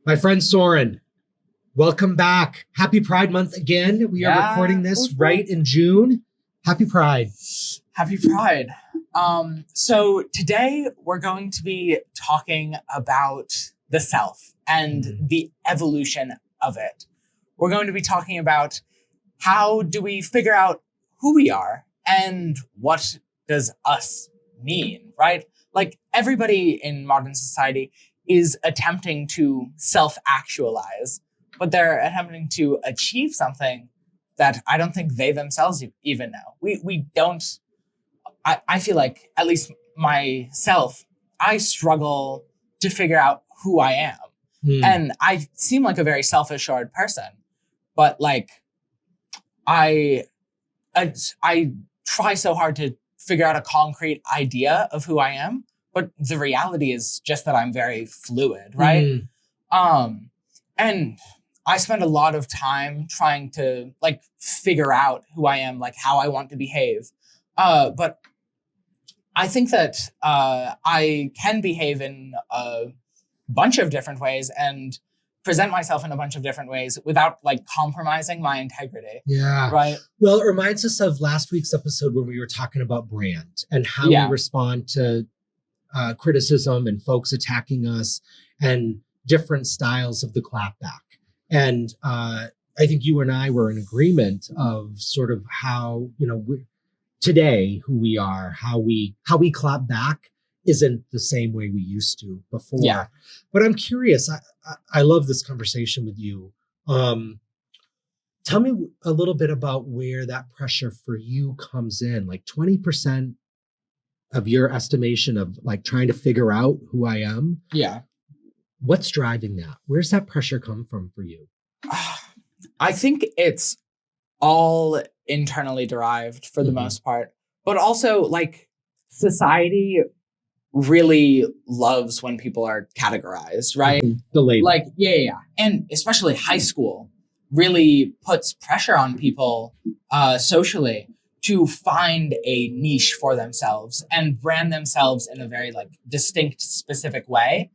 My friend Soren, welcome back. Happy Pride Month again. We are recording this right in June. Happy Pride. Happy Pride. So today we're going to be talking about the self and the evolution of it. We're going to be talking about how do we figure out who we are and what does us mean, right? Like everybody in modern society is attempting to self-actualize, but they're attempting to achieve something that I don't think they themselves even know. We don't, I feel like, at least myself, I struggle to figure out who I am. And I seem like a very self-assured person, but like, I try so hard to figure out a concrete idea of who I am, but the reality is just that I'm very fluid, right? And I spend a lot of time trying to like figure out who I am, like how I want to behave. But I think that I can behave in a bunch of different ways and present myself in a bunch of different ways without like compromising my integrity. Yeah. Right. Well, it reminds us of last week's episode when we were talking about brand and how we respond to criticism and folks attacking us and different styles of the clapback. And I think you and I were in agreement of sort of how, today, who we are, how we clap back isn't the same way we used to before. Yeah. But I'm curious. I love this conversation with you. Tell me a little bit about where that pressure for you comes in, like 20% of your estimation of like trying to figure out who I am. Yeah. What's driving that? Where's that pressure come from for you? I think it's all internally derived for the most part, but also like society really loves when people are categorized, right? The label. Like, yeah. And especially high school really puts pressure on people socially to find a niche for themselves and brand themselves in a very like distinct, specific way,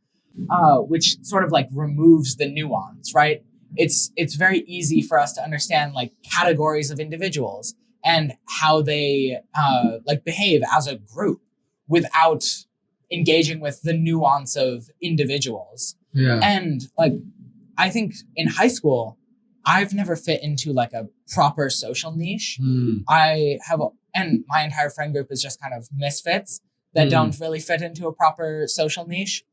which sort of like removes the nuance, right? It's very easy for us to understand like categories of individuals and how they like behave as a group without engaging with the nuance of individuals. Yeah. And like, I think in high school, I've never fit into like a proper social niche. And my entire friend group is just kind of misfits that don't really fit into a proper social niche,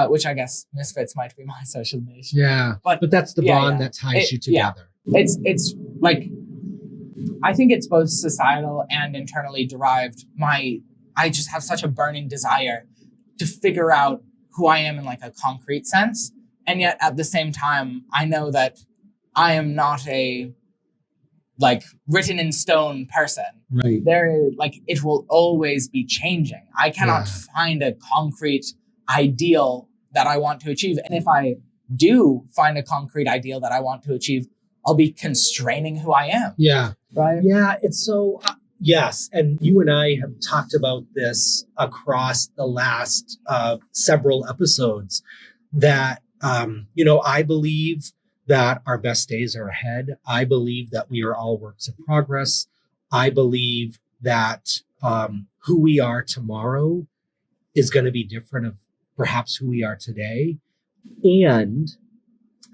which I guess misfits might be my social niche. Yeah. But that's the bond that ties you together. Yeah. It's like, I think it's both societal and internally derived. I just have such a burning desire to figure out who I am in like a concrete sense. And yet at the same time, I know that I am not a like written in stone person. Right. It will always be changing. I cannot find a concrete ideal that I want to achieve. And if I do find a concrete ideal that I want to achieve, I'll be constraining who I am. Yeah. Right. Yeah. It's so, yes. And you and I have talked about this across the last several episodes that, I believe that our best days are ahead. I believe that we are all works in progress. I believe that who we are tomorrow is going to be different of perhaps who we are today. And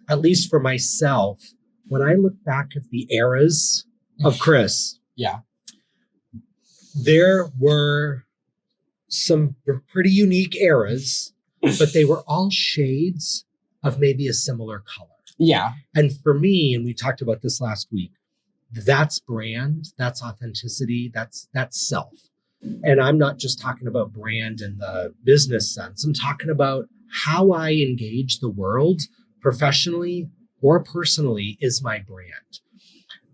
at least for myself, when I look back at the eras of Chris, there were some pretty unique eras, but they were all shades of maybe a similar color. Yeah. And for me, and we talked about this last week, that's brand, that's authenticity, that's self. And I'm not just talking about brand in the business sense. I'm talking about how I engage the world professionally or personally is my brand.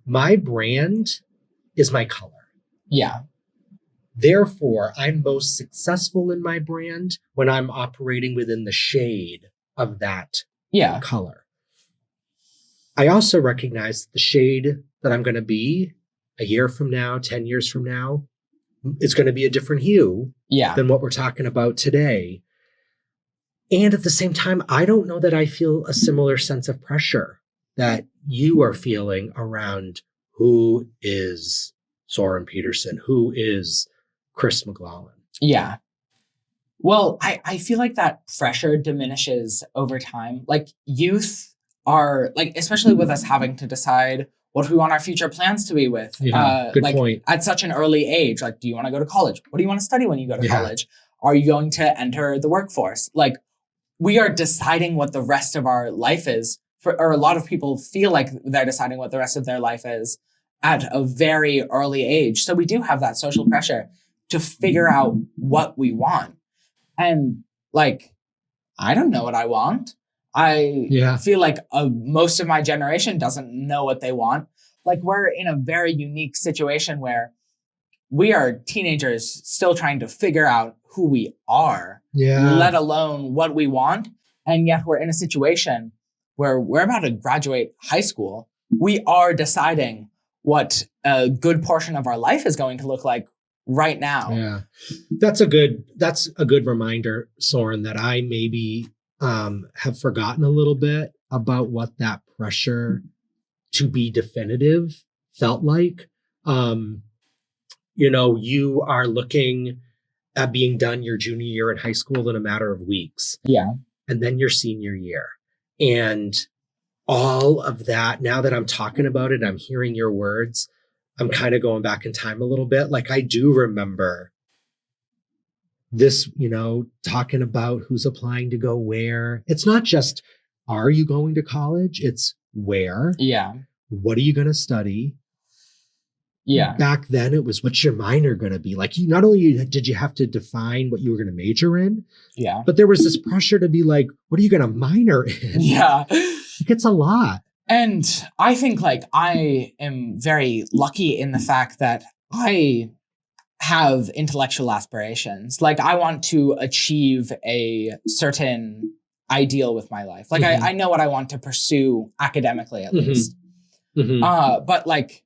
My brand is my color. Yeah. Therefore, I'm most successful in my brand when I'm operating within the shade of that color. I also recognize the shade that I'm going to be a year from now, 10 years from now, is going to be a different hue than what we're talking about today. And at the same time, I don't know that I feel a similar sense of pressure that you are feeling around who is Soren Peterson, who is Chris McLaughlin. Yeah. Well, I feel like that pressure diminishes over time. Like youth are like, especially with us having to decide what we want our future plans to be with. Yeah, good like point. at such an early age, like, do you want to go to college? What do you want to study when you go to college? Are you going to enter the workforce? Like we are deciding what the rest of our life is or a lot of people feel like they're deciding what the rest of their life is at a very early age. So we do have that social pressure to figure out what we want. And like, I don't know what I want. I feel like most of my generation doesn't know what they want. Like we're in a very unique situation where we are teenagers still trying to figure out who we are, let alone what we want. And yet we're in a situation where we're about to graduate high school. We are deciding what a good portion of our life is going to look like right now. Yeah. That's a good reminder, Soren, that I maybe have forgotten a little bit about what that pressure to be definitive felt like. You are looking at being done your junior year in high school in a matter of weeks. Yeah. And then your senior year. And all of that, now that I'm talking about it, I'm hearing your words, I'm kind of going back in time a little bit. Like I do remember this, talking about who's applying to go where. It's not just, are you going to college? It's where. Yeah. What are you going to study? Yeah. Back then it was, what's your minor going to be? Like not only did you have to define what you were going to major in, but there was this pressure to be like, what are you going to minor in? Yeah. It's a lot. And I think like I am very lucky in the fact that I have intellectual aspirations. Like I want to achieve a certain ideal with my life. Like I know what I want to pursue academically at least. But like,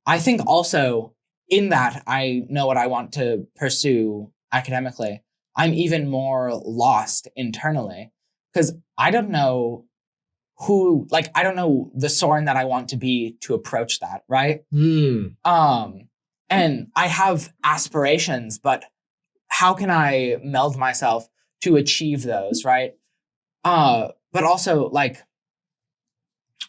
I think also in that I know what I want to pursue academically, I'm even more lost internally because I don't know I don't know the Soren that I want to be to approach that, right? And I have aspirations, but how can I meld myself to achieve those, right? But also like,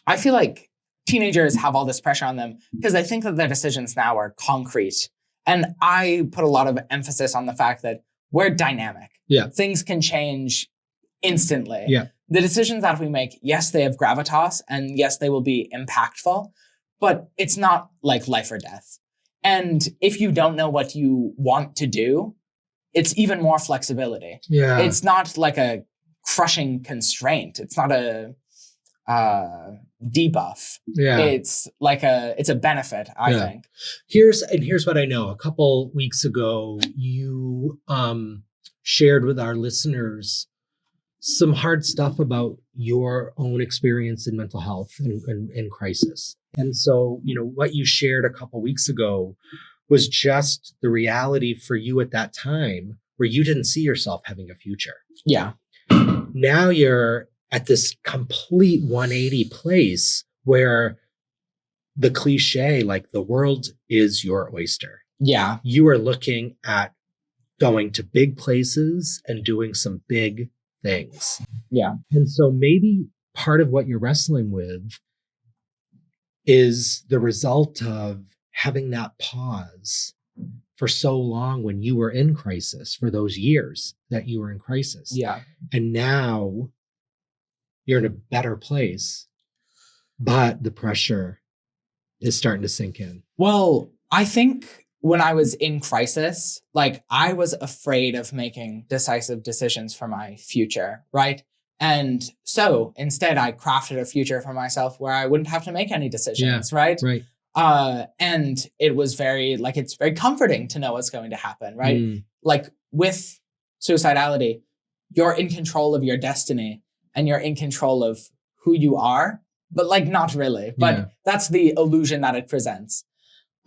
I feel like teenagers have all this pressure on them because they think that their decisions now are concrete. And I put a lot of emphasis on the fact that we're dynamic. Yeah. Things can change instantly. Yeah. The decisions that we make, yes, they have gravitas and yes, they will be impactful, but it's not like life or death. And if you don't know what you want to do, it's even more flexibility. Yeah. It's not like a crushing constraint. It's not a debuff. Yeah. It's a benefit, I think. Here's what I know. A couple weeks ago, you shared with our listeners some hard stuff about your own experience in mental health and crisis. And so, what you shared a couple weeks ago was just the reality for you at that time where you didn't see yourself having a future. Yeah. Now you're at this complete 180 place where the cliche, like the world is your oyster. Yeah. You are looking at going to big places and doing some big things. Yeah. And so maybe part of what you're wrestling with is the result of having that pause for so long when you were in crisis, for those years that you were in crisis. Yeah. And now you're in a better place, but the pressure is starting to sink in. Well, I think when I was in crisis, like I was afraid of making decisive decisions for my future, right? And so instead I crafted a future for myself where I wouldn't have to make any decisions, right? Right. And it was it's very comforting to know what's going to happen, right? Like with suicidality, you're in control of your destiny and you're in control of who you are, but like not really, but that's the illusion that it presents.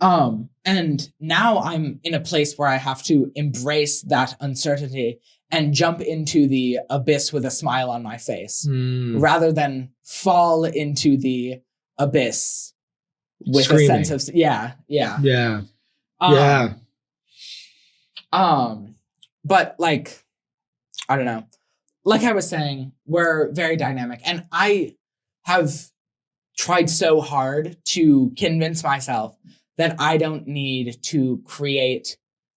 And now I'm in a place where I have to embrace that uncertainty and jump into the abyss with a smile on my face rather rather than fall into the abyss with screaming. a sense of, yeah. But like, I don't know, like I was saying, we're very dynamic, and I have tried so hard to convince myself that I don't need to create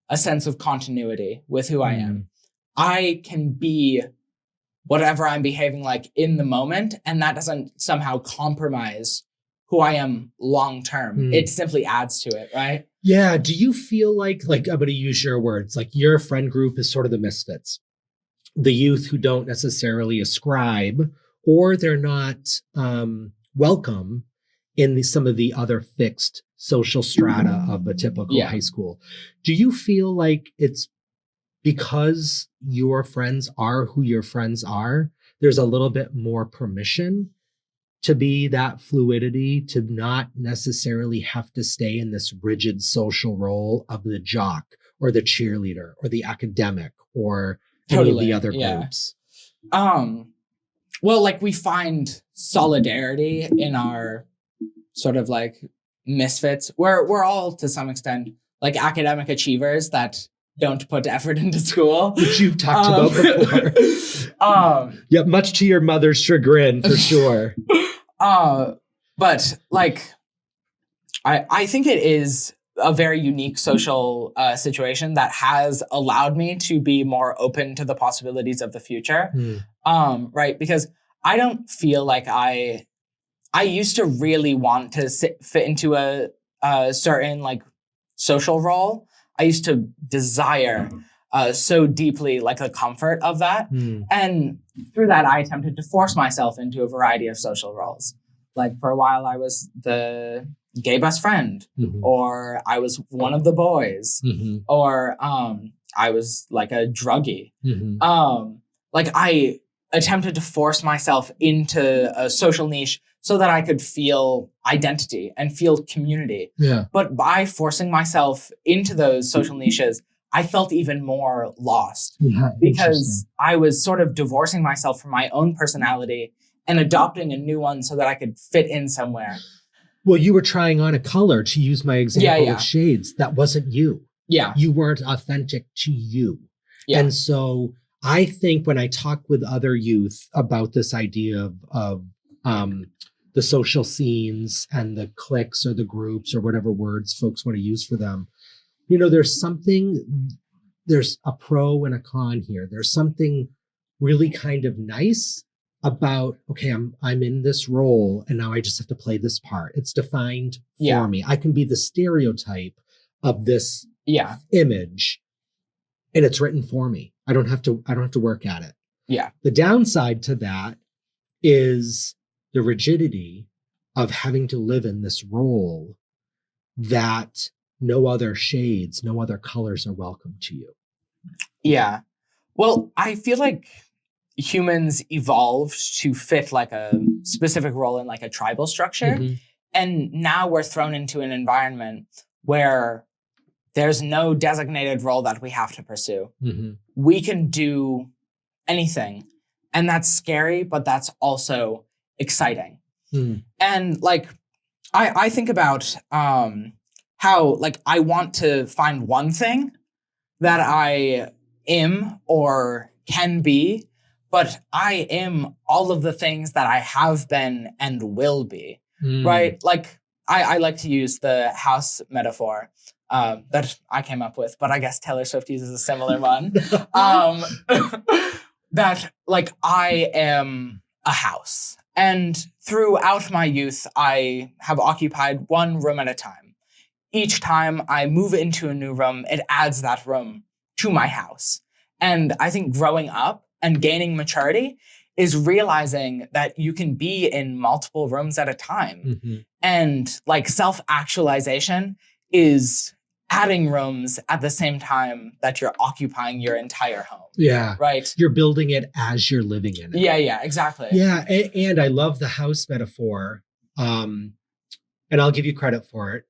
a sense of continuity with who I am. I can be whatever I'm behaving like in the moment, and that doesn't somehow compromise who I am long term. It simply adds to it, right? Yeah. Do you feel like I'm going to use your words, like your friend group is sort of the misfits, the youth who don't necessarily ascribe, or they're not welcome in some of the other fixed social strata of a typical high school? Do you feel like it's because your friends are who your friends are, there's a little bit more permission to be that fluidity, to not necessarily have to stay in this rigid social role of the jock or the cheerleader or the academic or any of the other groups? Well, like we find solidarity in our sort of like misfits. We're all to some extent like academic achievers that don't put effort into school, which you've talked about before. Yeah, much to your mother's chagrin, for sure. But like, I think it is a very unique social situation that has allowed me to be more open to the possibilities of the future. Right, because I don't feel like I used to really want to fit into a certain like social role. I used to desire so deeply like the comfort of that. And through that, I attempted to force myself into a variety of social roles. Like for a while, I was the gay best friend, or I was one of the boys, or I was like a druggie. Like I attempted to force myself into a social niche so that I could feel identity and feel community. But by forcing myself into those social niches, I felt even more lost because I was sort of divorcing myself from my own personality and adopting a new one so that I could fit in somewhere. Well, you were trying on a color, to use my example of shades. That wasn't you. You weren't authentic to you. And so I think when I talk with other youth about this idea of the social scenes and the cliques or the groups or whatever words folks want to use for them, you know, there's a pro and a con here. There's something really kind of nice about, okay, I'm in this role and now I just have to play this part. It's defined for me. I can be the stereotype of this image and it's written for me. I don't have to work at it. The downside to that is the rigidity of having to live in this role that no other shades, no other colors are welcome to you. Well, I feel like humans evolved to fit like a specific role in like a tribal structure. And now we're thrown into an environment where there's no designated role that we have to pursue. We can do anything. And that's scary, but that's also exciting. And like, I think about how like I want to find one thing that I am or can be, but I am all of the things that I have been and will be, right? Like I like to use the house metaphor that I came up with, but I guess Taylor Swift uses a similar one. That like I am a house. And throughout my youth, I have occupied one room at a time. Each time I move into a new room, it adds that room to my house. And I think growing up and gaining maturity is realizing that you can be in multiple rooms at a time. And like self-actualization is adding rooms at the same time that you're occupying your entire home. Right. You're building it as you're living in it. Yeah, exactly. And I love the house metaphor. And I'll give you credit for it.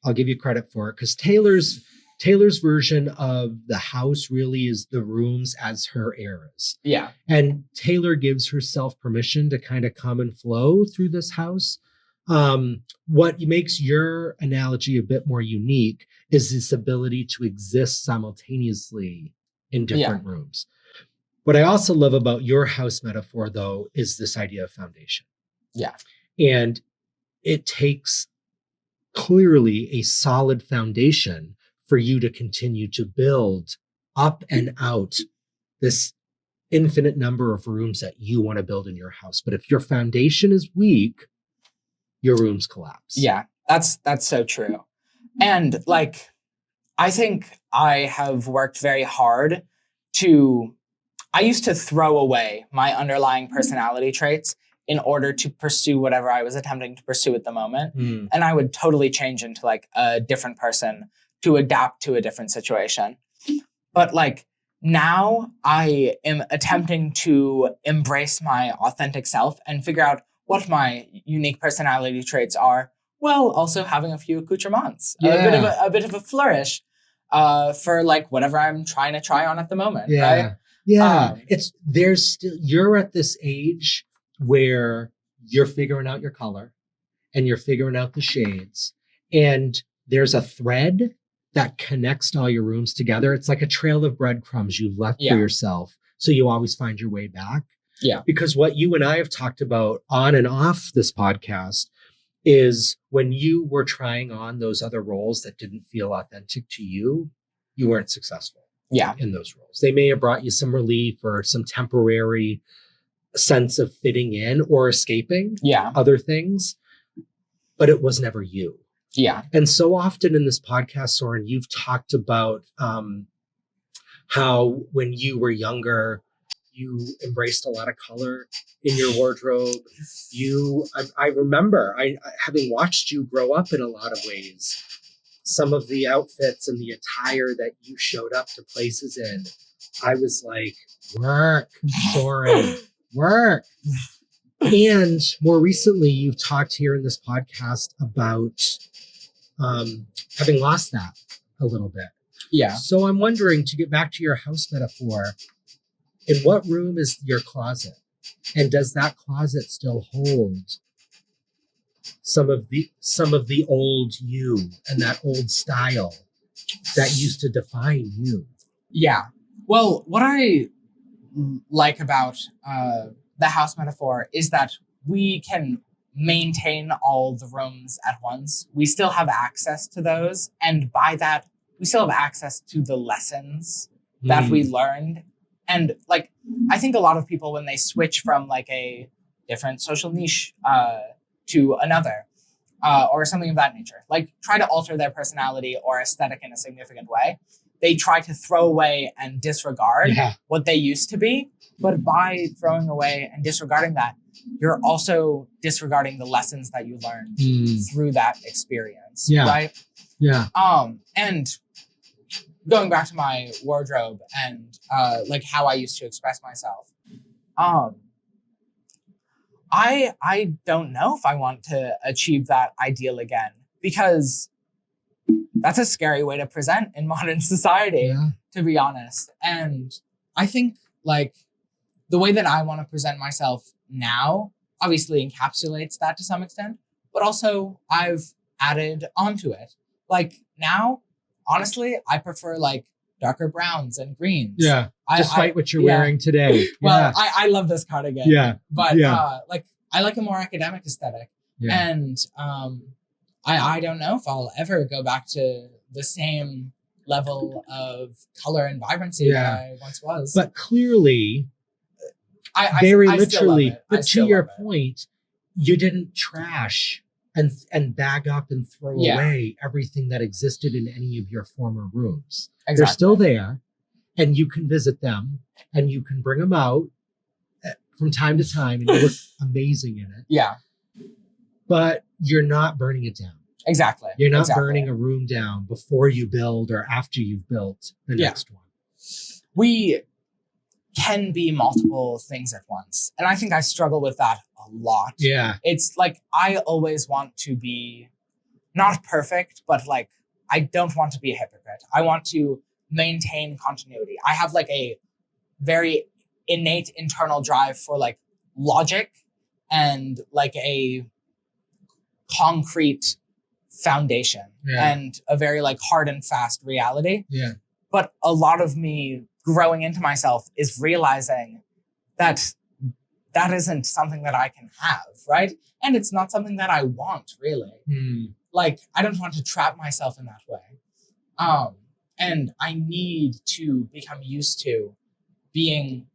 Because Taylor's Taylor's version of the house really is the rooms as her eras. Yeah. And Taylor gives herself permission to kind of come and flow through this house. What makes your analogy a bit more unique is this ability to exist simultaneously in different rooms. What I also love about your house metaphor, though, is this idea of foundation. Yeah. And it takes clearly a solid foundation for you to continue to build up and out this infinite number of rooms that you want to build in your house. But if your foundation is weak, your rooms collapse. Yeah, that's so true. And like, I think I have worked very hard I used to throw away my underlying personality traits in order to pursue whatever I was attempting to pursue at the moment. And I would totally change into like a different person to adapt to a different situation. But like now I am attempting to embrace my authentic self and figure out what my unique personality traits are, while also having a few accoutrements, a bit of a flourish for like whatever I'm trying to try on at the moment. Right? Yeah. You're at this age where you're figuring out your color and you're figuring out the shades, and there's a thread that connects all your rooms together. It's like a trail of breadcrumbs you've left for yourself, so you always find your way back. Yeah. Because what you and I have talked about on and off this podcast is when you were trying on those other roles that didn't feel authentic to you, you weren't successful in those roles. They may have brought you some relief or some temporary sense of fitting in or escaping other things, but it was never you. Yeah. And so often in this podcast, Soren, you've talked about how when you were younger, you embraced a lot of color in your wardrobe. I remember having watched you grow up in a lot of ways. Some of the outfits and the attire that you showed up to places in, I was like, work, Soren, work. And more recently, you've talked here in this podcast about having lost that a little bit. Yeah. So I'm wondering, to get back to your house metaphor, in what room is your closet? And does that closet still hold some of the old you and that old style that used to define you? Yeah. Well, what I like about the house metaphor is that we can maintain all the rooms at once. We still have access to those. And by that, we still have access to the lessons that we learned. And like, I think a lot of people, when they switch from like a different social niche to another or something of that nature, like try to alter their personality or aesthetic in a significant way, they try to throw away and disregard what they used to be. But by throwing away and disregarding that, you're also disregarding the lessons that you learned through that experience. Right? Yeah. And going back to my wardrobe and like how I used to express myself, I don't know if I want to achieve that ideal again, because that's a scary way to present in modern society, to be honest. And I think like the way that I want to present myself now obviously encapsulates that to some extent, but also I've added onto it. Like now, honestly, I prefer like darker browns and greens. Yeah. Despite what you're wearing today. Well, I love this cardigan. Yeah. But like I like a more academic aesthetic. Yeah. And I don't know if I'll ever go back to the same level of color and vibrancy that I once was. But clearly, I literally, but to your point, you didn't trash and bag up and throw away everything that existed in any of your former rooms. Exactly. They're still there, and you can visit them, and you can bring them out from time to time, and you look amazing in it. Yeah. But you're not burning it down. Exactly. You're not burning a room down before you build or after you've built the next one. We can be multiple things at once. And I think I struggle with that a lot. Yeah. It's like, I always want to be not perfect, but like, I don't want to be a hypocrite. I want to maintain continuity. I have like a very innate internal drive for like logic and like a concrete foundation and a very like hard and fast reality. Yeah. But a lot of me growing into myself is realizing that that isn't something that I can have, right? And it's not something that I want, really. Like, I don't want to trap myself in that way. And I need to become used to being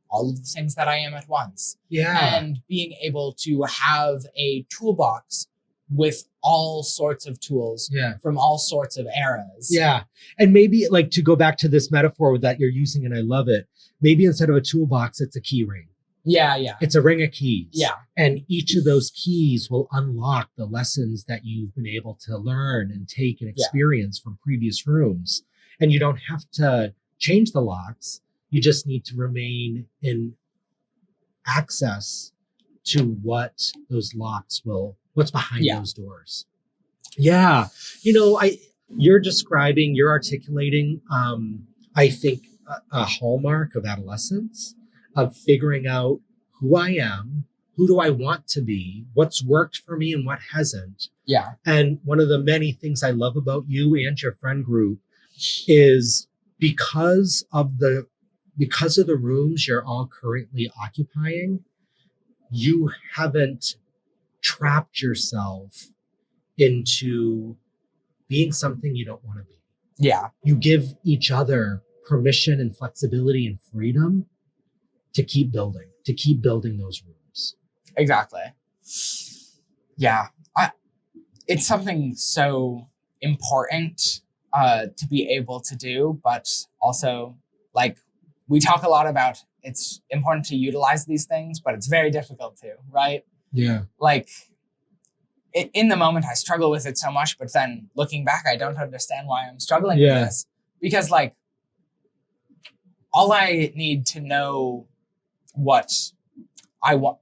all of the things that I am at once. Yeah. And being able to have a toolbox with all sorts of tools from all sorts of eras. Yeah. And maybe like to go back to this metaphor that you're using, and I love it, maybe instead of a toolbox, it's a key ring. Yeah, yeah. It's a ring of keys. Yeah. And each of those keys will unlock the lessons that you've been able to learn and take and experience from previous rooms. And you don't have to change the locks. You just need to remain in access to what those locks will, what's behind those doors. Yeah. You know, you're articulating, I think, a hallmark of adolescence, of figuring out who I am, who do I want to be, what's worked for me and what hasn't. Yeah. And one of the many things I love about you and your friend group is because of the rooms you're all currently occupying, you haven't trapped yourself into being something you don't want to be. Yeah. You give each other permission and flexibility and freedom to keep building those rooms. Exactly. Yeah. It's something so important to be able to do, but also like we talk a lot about it's important to utilize these things, but it's very difficult to, right? Yeah. Like in the moment I struggle with it so much, but then looking back, I don't understand why I'm struggling with this, because like all I need to know what I want,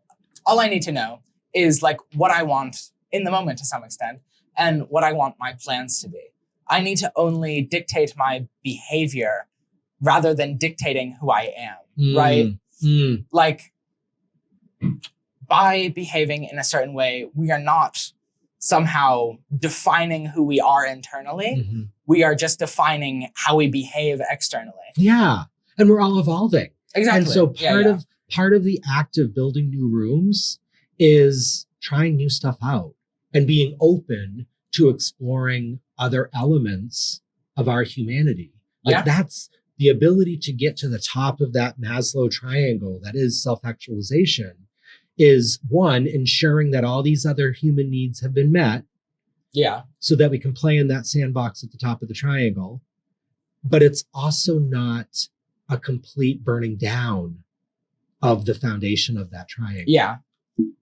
all I need to know is like what I want in the moment to some extent and what I want my plans to be. I need to only dictate my behavior rather than dictating who I am, right? Like by behaving in a certain way, we are not somehow defining who we are internally. We are just defining how we behave externally. Yeah. And we're all evolving. Exactly. And so part of the act of building new rooms is trying new stuff out and being open to exploring other elements of our humanity. Like that's the ability to get to the top of that Maslow triangle that is self-actualization, is one, ensuring that all these other human needs have been met. Yeah. So that we can play in that sandbox at the top of the triangle. But it's also not a complete burning down of the foundation of that triangle. Yeah.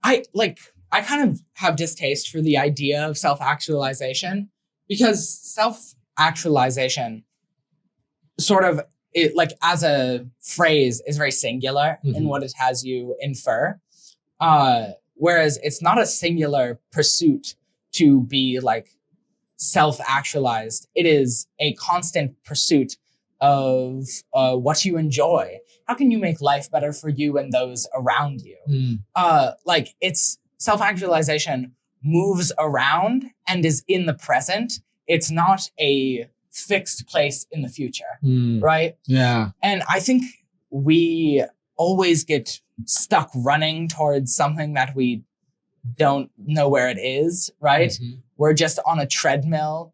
I kind of have distaste for the idea of self-actualization, because self-actualization sort of, it, like as a phrase, is very singular in what it has you infer. Whereas it's not a singular pursuit to be like self-actualized. It is a constant pursuit of what you enjoy. How can you make life better for you and those around you? Like it's self-actualization moves around and is in the present. It's not a fixed place in the future, right? Yeah. And I think we always get stuck running towards something that we don't know where it is, right? We're just on a treadmill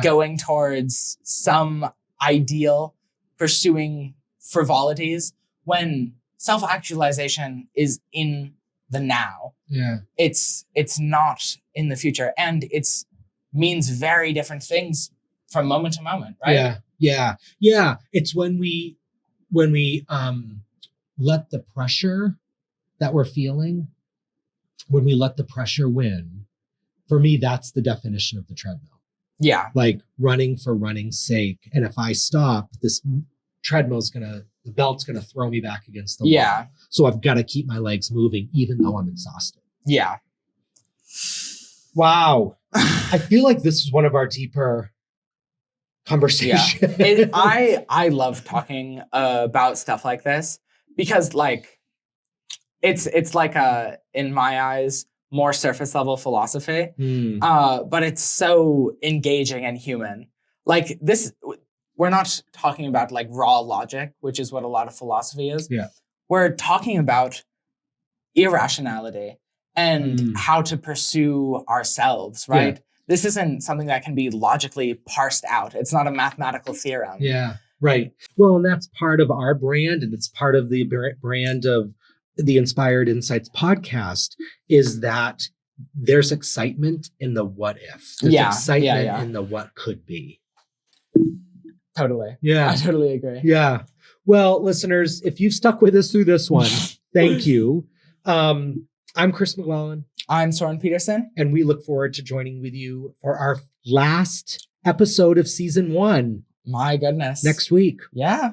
going towards some ideal, pursuing frivolities, when self-actualization is in the now. Yeah. It's not in the future, and it's means very different things from moment to moment, right? Yeah. It's when we let the pressure that we're feeling, when we let the pressure win, for me, that's the definition of the treadmill. Yeah. Like running for running's sake. And if I stop, this the belt's gonna throw me back against the wall. So I've got to keep my legs moving, even though I'm exhausted. Yeah. Wow. I feel like this is one of our deeper conversation. I love talking about stuff like this because like it's like a, in my eyes, more surface level philosophy, but it's so engaging and human. Like this, we're not talking about like raw logic, which is what a lot of philosophy is. Yeah. We're talking about irrationality and how to pursue ourselves, right? Yeah. This isn't something that can be logically parsed out. It's not a mathematical theorem. Yeah, right. Well, and that's part of our brand, and it's part of the brand of the Inspired Insights podcast, is that there's excitement in the what if. There's excitement in the what could be. Totally. Yeah. I totally agree. Yeah. Well, listeners, if you've stuck with us through this one, thank you. I'm Chris McClellan. I'm Soren Peterson. And we look forward to joining with you for our last episode of season 1. My goodness. Next week. Yeah.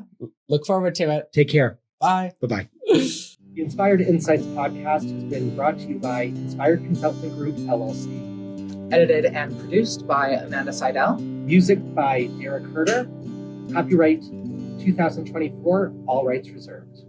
Look forward to it. Take care. Bye. Bye-bye. The Inspired Insights podcast has been brought to you by Inspired Consulting Group, LLC. Edited and produced by Amanda Seidel. Music by Derek Herder. Copyright 2024, all rights reserved.